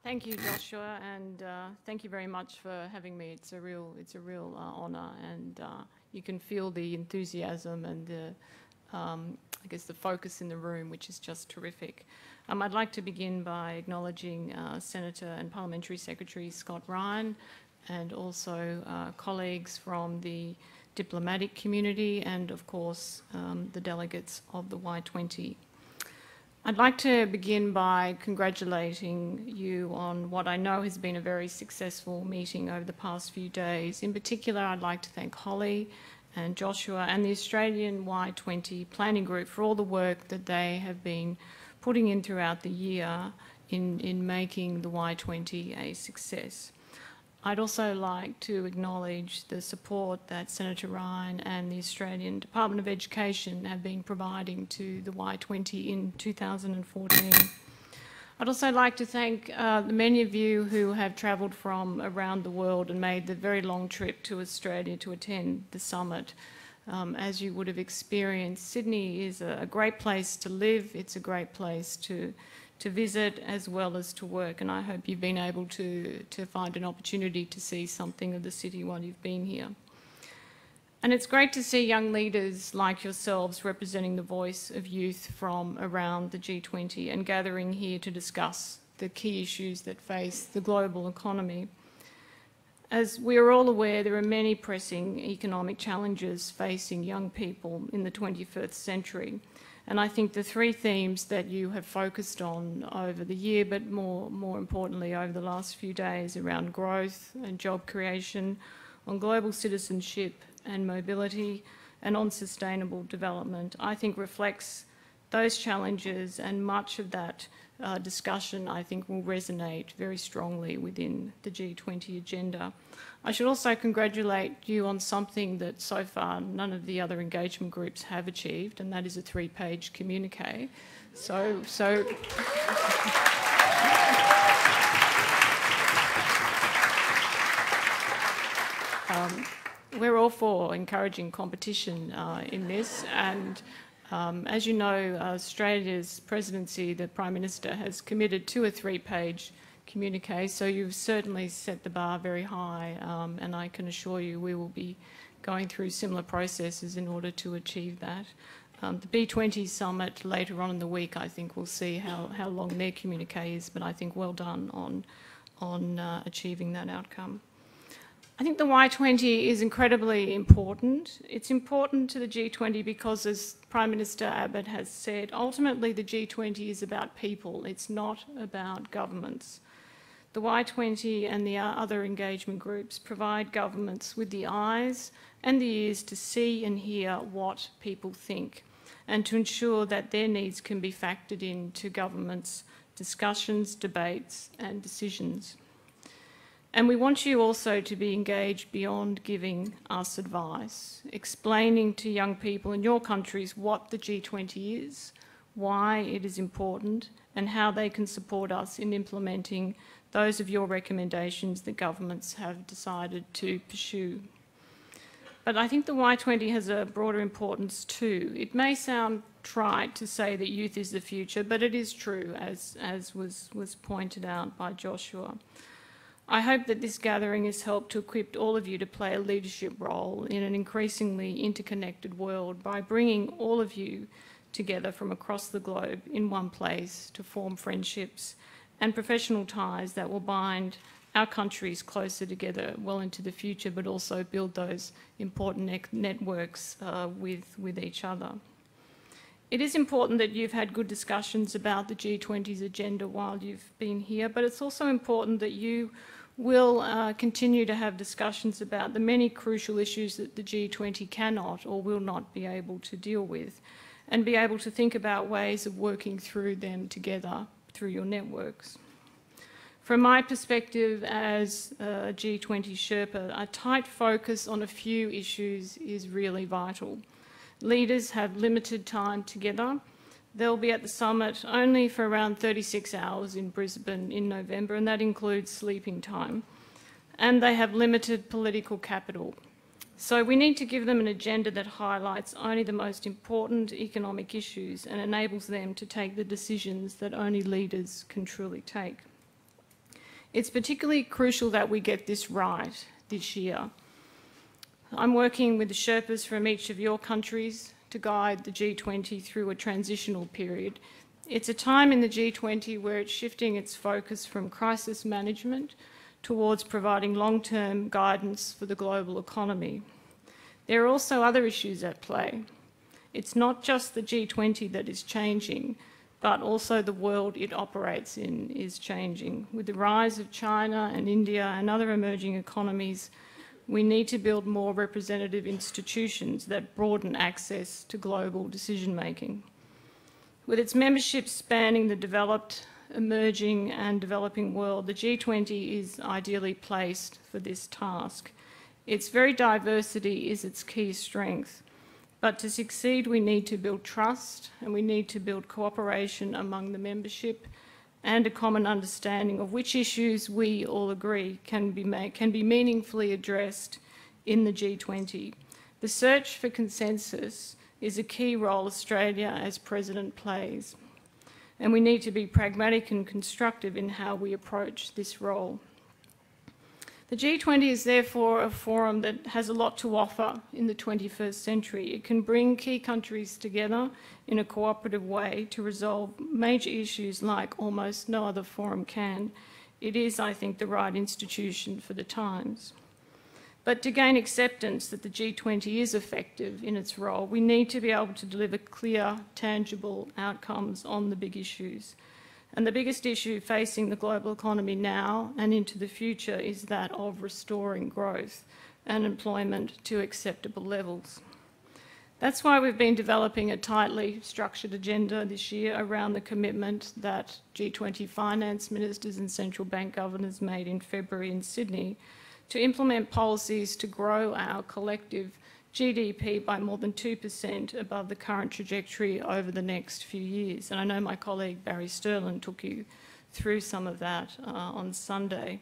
Thank you, Joshua, and thank you very much for having me. It's a real honour, and you can feel the enthusiasm and I guess the focus in the room, which is just terrific. I'd like to begin by acknowledging Senator and Parliamentary Secretary Scott Ryan, and also colleagues from the diplomatic community, and of course the delegates of the Y20. I'd like to begin by congratulating you on what I know has been a very successful meeting over the past few days. In particular, I'd like to thank Holly and Joshua and the Australian Y20 Planning Group for all the work that they have been putting in throughout the year in making the Y20 a success. I'd also like to acknowledge the support that Senator Ryan and the Australian Department of Education have been providing to the Y20 in 2014. I'd also like to thank the many of you who have travelled from around the world and made the very long trip to Australia to attend the summit. As you would have experienced, Sydney is a great place to live. It's a great place to visit as well as to work, and I hope you've been able to find an opportunity to see something of the city while you've been here. And it's great to see young leaders like yourselves representing the voice of youth from around the G20 and gathering here to discuss the key issues that face the global economy. As we are all aware, there are many pressing economic challenges facing young people in the 21st century. And I think the three themes that you have focused on over the year, but more importantly over the last few days, around growth and job creation, on global citizenship and mobility, and on sustainable development, I think reflects those challenges, and much of that discussion, I think, will resonate very strongly within the G20 agenda. I should also congratulate you on something that so far none of the other engagement groups have achieved, and that is a 3-page communique. We're all for encouraging competition in this, and as you know, Australia's presidency, the Prime Minister, has committed to a 3-page communique, so you've certainly set the bar very high, and I can assure you we will be going through similar processes in order to achieve that. The B20 summit later on in the week, I think we'll see how long their communique is, but I think well done on achieving that outcome. I think the Y20 is incredibly important. It's important to the G20 because, as Prime Minister Abbott has said, ultimately the G20 is about people. It's not about governments. The Y20 and the other engagement groups provide governments with the eyes and the ears to see and hear what people think, and to ensure that their needs can be factored into governments' discussions, debates and decisions. And we want you also to be engaged beyond giving us advice, explaining to young people in your countries what the G20 is, why it is important, and how they can support us in implementing those of your recommendations that governments have decided to pursue. But I think the Y20 has a broader importance too. It may sound trite to say that youth is the future, but it is true, as was pointed out by Joshua. I hope that this gathering has helped to equip all of you to play a leadership role in an increasingly interconnected world by bringing all of you together from across the globe in one place to form friendships and professional ties that will bind our countries closer together well into the future, but also build those important networks with each other. It is important that you've had good discussions about the G20's agenda while you've been here, but it's also important that you will continue to have discussions about the many crucial issues that the G20 cannot or will not be able to deal with, and be able to think about ways of working through them together through your networks. From my perspective as a G20 Sherpa, a tight focus on a few issues is really vital. Leaders have limited time together. They'll be at the summit only for around 36 hours in Brisbane in November, and that includes sleeping time. And they have limited political capital. So we need to give them an agenda that highlights only the most important economic issues and enables them to take the decisions that only leaders can truly take. It's particularly crucial that we get this right this year. I'm working with the Sherpas from each of your countries to guide the G20 through a transitional period. It's a time in the G20 where it's shifting its focus from crisis management towards providing long-term guidance for the global economy. There are also other issues at play. It's not just the G20 that is changing, but also the world it operates in is changing. With the rise of China and India and other emerging economies, we need to build more representative institutions that broaden access to global decision-making. With its membership spanning the developed, emerging and developing world, the G20 is ideally placed for this task. Its very diversity is its key strength. But to succeed, we need to build trust and we need to build cooperation among the membership and a common understanding of which issues we all agree can be meaningfully addressed in the G20. The search for consensus is a key role Australia as President plays, and we need to be pragmatic and constructive in how we approach this role. The G20 is therefore a forum that has a lot to offer in the 21st century. It can bring key countries together in a cooperative way to resolve major issues like almost no other forum can. It is, I think, the right institution for the times. But to gain acceptance that the G20 is effective in its role, we need to be able to deliver clear, tangible outcomes on the big issues. And the biggest issue facing the global economy now and into the future is that of restoring growth and employment to acceptable levels. That's why we've been developing a tightly structured agenda this year around the commitment that G20 finance ministers and central bank governors made in February in Sydney to implement policies to grow our collective GDP by more than 2% above the current trajectory over the next few years. And I know my colleague Barry Sterling took you through some of that on Sunday.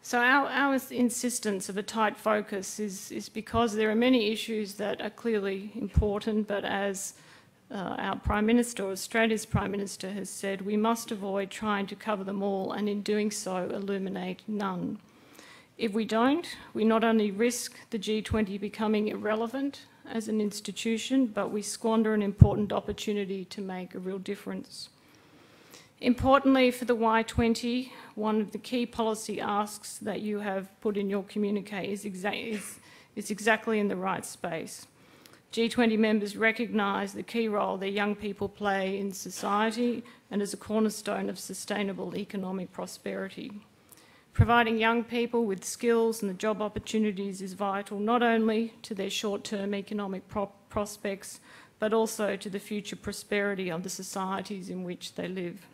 So our insistence of a tight focus is because there are many issues that are clearly important, but as our Prime Minister, or Australia's Prime Minister, has said, we must avoid trying to cover them all and in doing so illuminate none. If we don't, we not only risk the G20 becoming irrelevant as an institution, but we squander an important opportunity to make a real difference. Importantly, for the Y20, one of the key policy asks that you have put in your communique is exactly in the right space. G20 members recognise the key role their young people play in society and as a cornerstone of sustainable economic prosperity. Providing young people with skills and the job opportunities is vital not only to their short-term economic prospects, but also to the future prosperity of the societies in which they live.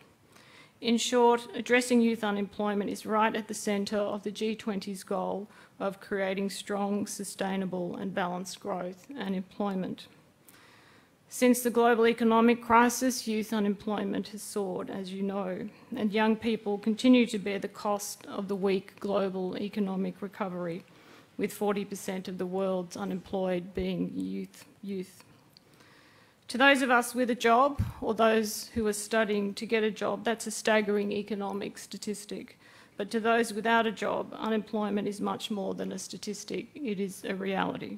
In short, addressing youth unemployment is right at the centre of the G20's goal of creating strong, sustainable and balanced growth and employment. Since the global economic crisis, youth unemployment has soared, as you know, and young people continue to bear the cost of the weak global economic recovery, with 40% of the world's unemployed being youth. To those of us with a job, or those who are studying to get a job, that's a staggering economic statistic. But to those without a job, unemployment is much more than a statistic, it is a reality.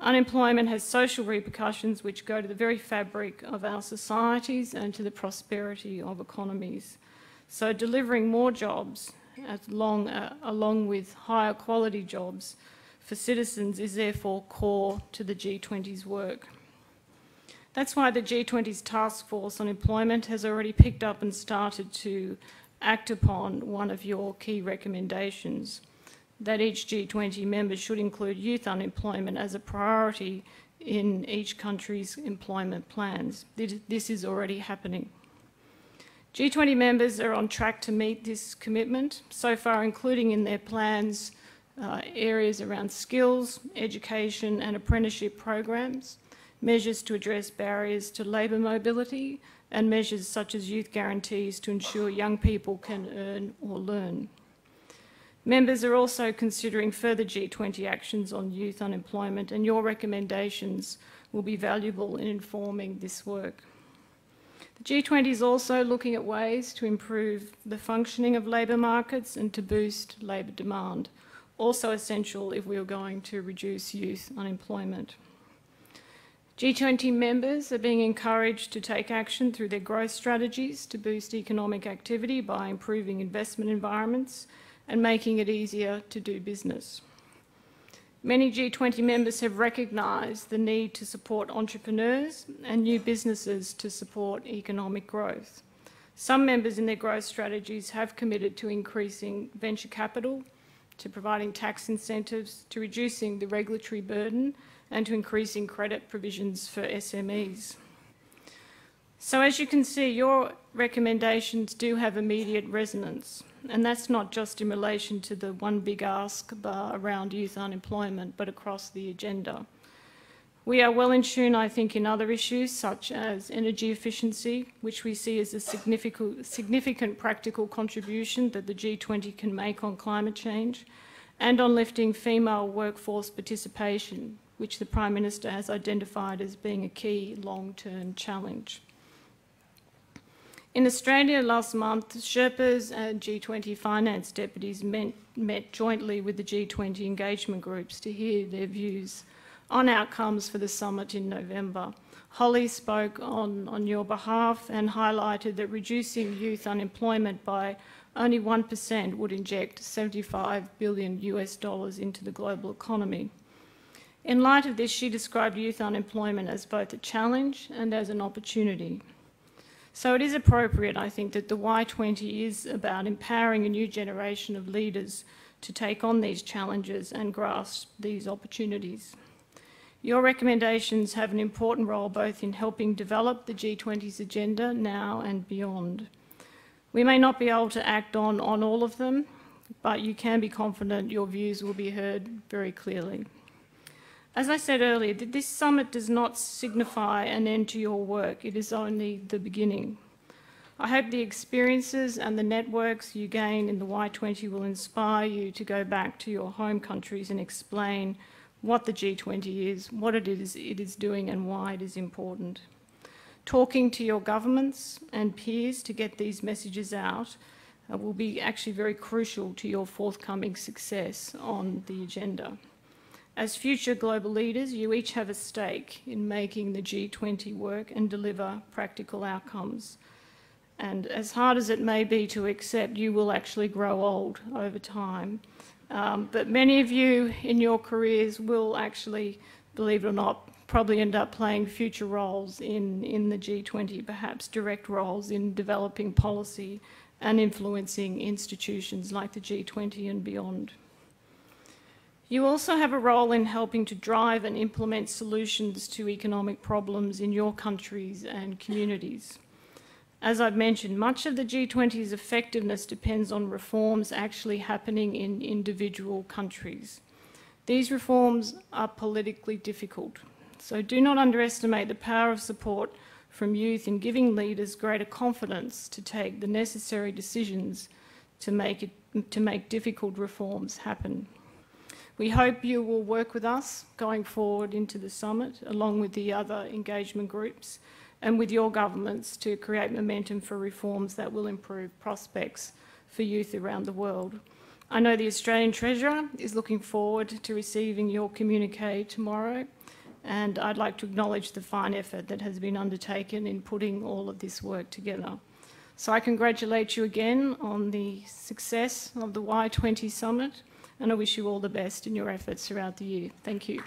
Unemployment has social repercussions which go to the very fabric of our societies and to the prosperity of economies. So delivering more jobs along with higher quality jobs for citizens is therefore core to the G20's work. That's why the G20's task force on employment has already picked up and started to act upon one of your key recommendations, that each G20 member should include youth unemployment as a priority in each country's employment plans. This is already happening. G20 members are on track to meet this commitment, so far including in their plans areas around skills, education and apprenticeship programs, measures to address barriers to labour mobility, and measures such as youth guarantees to ensure young people can earn or learn. Members are also considering further G20 actions on youth unemployment, and your recommendations will be valuable in informing this work. The G20 is also looking at ways to improve the functioning of labour markets and to boost labour demand, also essential if we are going to reduce youth unemployment. G20 members are being encouraged to take action through their growth strategies to boost economic activity by improving investment environments and making it easier to do business. Many G20 members have recognised the need to support entrepreneurs and new businesses to support economic growth. Some members in their growth strategies have committed to increasing venture capital, to providing tax incentives, to reducing the regulatory burden, and to increasing credit provisions for SMEs. So as you can see, your recommendations do have immediate resonance, and that's not just in relation to the one big ask bar around youth unemployment, but across the agenda. We are well in tune, I think, in other issues such as energy efficiency, which we see as a significant practical contribution that the G20 can make on climate change, and on lifting female workforce participation, which the Prime Minister has identified as being a key long-term challenge. In Australia last month, Sherpas and G20 finance deputies met jointly with the G20 engagement groups to hear their views on outcomes for the summit in November. Holly spoke on your behalf and highlighted that reducing youth unemployment by only 1% would inject $75 billion into the global economy. In light of this, she described youth unemployment as both a challenge and as an opportunity. So it is appropriate, I think, that the Y20 is about empowering a new generation of leaders to take on these challenges and grasp these opportunities. Your recommendations have an important role both in helping develop the G20's agenda now and beyond. We may not be able to act on all of them, but you can be confident your views will be heard very clearly. As I said earlier, this summit does not signify an end to your work. It is only the beginning. I hope the experiences and the networks you gain in the Y20 will inspire you to go back to your home countries and explain what the G20 is, what it is doing and why it is important. Talking to your governments and peers to get these messages out will be actually very crucial to your forthcoming success on the agenda. As future global leaders, you each have a stake in making the G20 work and deliver practical outcomes. And as hard as it may be to accept, you will actually grow old over time. But many of you in your careers will actually, believe it or not, probably end up playing future roles in the G20, perhaps direct roles in developing policy and influencing institutions like the G20 and beyond. You also have a role in helping to drive and implement solutions to economic problems in your countries and communities. As I've mentioned, much of the G20's effectiveness depends on reforms actually happening in individual countries. These reforms are politically difficult, so do not underestimate the power of support from youth in giving leaders greater confidence to take the necessary decisions to make difficult reforms happen. We hope you will work with us going forward into the summit, along with the other engagement groups, and with your governments to create momentum for reforms that will improve prospects for youth around the world. I know the Australian Treasurer is looking forward to receiving your communique tomorrow, and I'd like to acknowledge the fine effort that has been undertaken in putting all of this work together. So I congratulate you again on the success of the Y20 Summit, and I wish you all the best in your efforts throughout the year. Thank you.